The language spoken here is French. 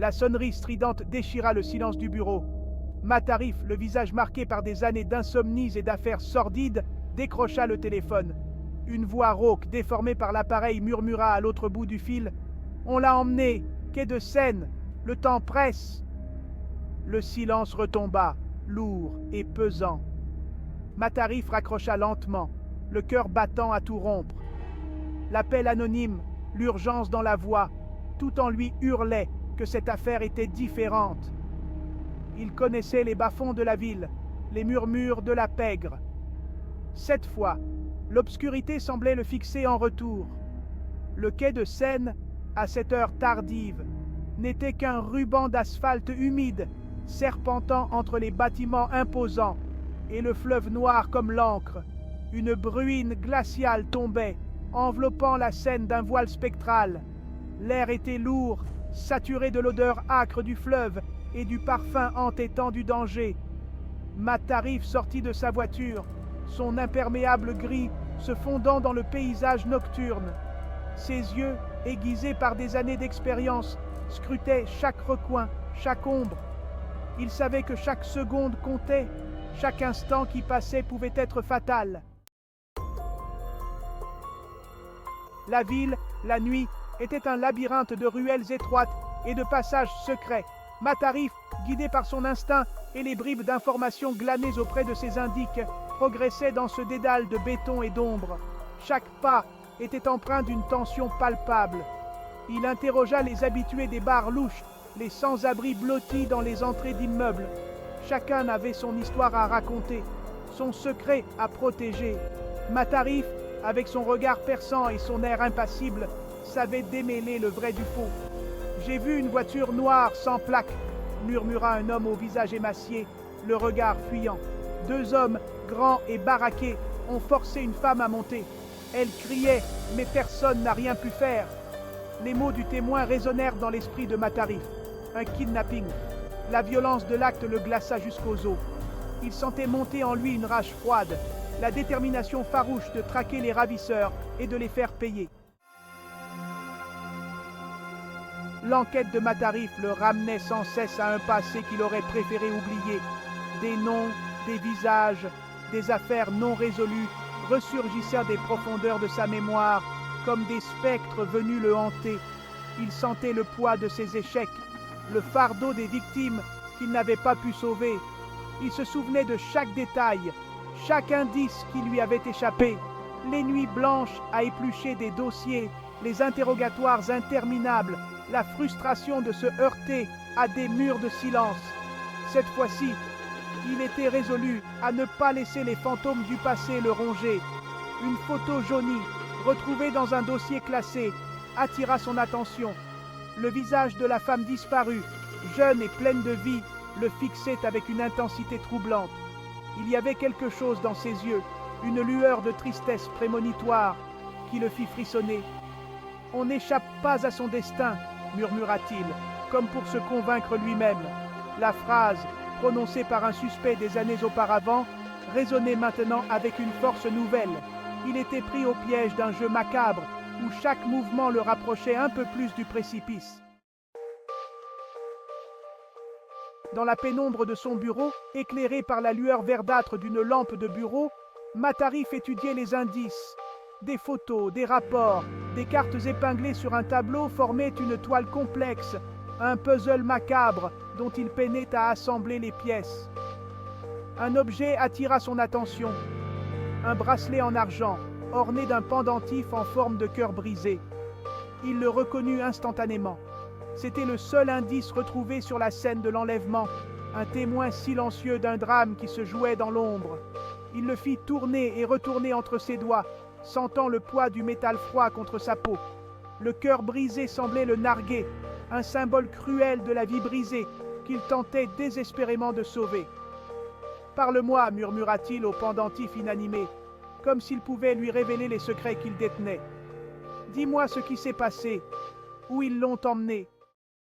La sonnerie stridente déchira le silence du bureau. Matarif, le visage marqué par des années d'insomnies et d'affaires sordides, décrocha le téléphone. Une voix rauque, déformée par l'appareil, murmura à l'autre bout du fil. « On l'a emmené, quai de Seine, le temps presse !» Le silence retomba, lourd et pesant. Matarif raccrocha lentement, le cœur battant à tout rompre. L'appel anonyme, l'urgence dans la voix, tout en lui hurlait que cette affaire était différente. Il connaissait les bas-fonds de la ville, les murmures de la pègre. Cette fois, l'obscurité semblait le fixer en retour. Le quai de Seine, à cette heure tardive, n'était qu'un ruban d'asphalte humide, serpentant entre les bâtiments imposants, et le fleuve noir comme l'encre. Une bruine glaciale tombait, enveloppant la Seine d'un voile spectral. L'air était lourd, saturé de l'odeur âcre du fleuve et du parfum entêtant du danger. Matarif sortit de sa voiture, son imperméable gris se fondant dans le paysage nocturne. Ses yeux, aiguisés par des années d'expérience, scrutaient chaque recoin, chaque ombre. Il savait que chaque seconde comptait, chaque instant qui passait pouvait être fatal. La ville, la nuit, était un labyrinthe de ruelles étroites et de passages secrets. Matarif, guidé par son instinct et les bribes d'informations glanées auprès de ses indices, progressait dans ce dédale de béton et d'ombre. Chaque pas était empreint d'une tension palpable. Il interrogea les habitués des bars louches, les sans-abri blottis dans les entrées d'immeubles. Chacun avait son histoire à raconter, son secret à protéger. Matarif, avec son regard perçant et son air impassible, savait démêler le vrai du faux. « J'ai vu une voiture noire sans plaque », murmura un homme au visage émacié, le regard fuyant. Deux hommes, grands et baraqués, ont forcé une femme à monter. Elle criait, mais personne n'a rien pu faire. Les mots du témoin résonnèrent dans l'esprit de Matarif. Un kidnapping. La violence de l'acte le glaça jusqu'aux os. Il sentait monter en lui une rage froide, la détermination farouche de traquer les ravisseurs et de les faire payer. L'enquête de Matarif le ramenait sans cesse à un passé qu'il aurait préféré oublier. Des noms, des visages, des affaires non résolues ressurgissaient des profondeurs de sa mémoire, comme des spectres venus le hanter. Il sentait le poids de ses échecs, le fardeau des victimes qu'il n'avait pas pu sauver. Il se souvenait de chaque détail, chaque indice qui lui avait échappé, les nuits blanches à éplucher des dossiers, les interrogatoires interminables, la frustration de se heurter à des murs de silence. Cette fois-ci, il était résolu à ne pas laisser les fantômes du passé le ronger. Une photo jaunie, retrouvée dans un dossier classé, attira son attention. Le visage de la femme disparue, jeune et pleine de vie, le fixait avec une intensité troublante. Il y avait quelque chose dans ses yeux, une lueur de tristesse prémonitoire qui le fit frissonner. « On n'échappe pas à son destin », murmura-t-il, comme pour se convaincre lui-même. La phrase, prononcée par un suspect des années auparavant, résonnait maintenant avec une force nouvelle. Il était pris au piège d'un jeu macabre, où chaque mouvement le rapprochait un peu plus du précipice. Dans la pénombre de son bureau, éclairé par la lueur verdâtre d'une lampe de bureau, Matarif étudiait les indices. Des photos, des rapports, des cartes épinglées sur un tableau formaient une toile complexe, un puzzle macabre dont il peinait à assembler les pièces. Un objet attira son attention, un bracelet en argent, orné d'un pendentif en forme de cœur brisé. Il le reconnut instantanément. C'était le seul indice retrouvé sur la scène de l'enlèvement, un témoin silencieux d'un drame qui se jouait dans l'ombre. Il le fit tourner et retourner entre ses doigts, sentant le poids du métal froid contre sa peau. Le cœur brisé semblait le narguer, un symbole cruel de la vie brisée qu'il tentait désespérément de sauver. « Parle-moi » murmura-t-il au pendentif inanimé, comme s'il pouvait lui révéler les secrets qu'il détenait. « Dis-moi ce qui s'est passé, où ils l'ont emmené. »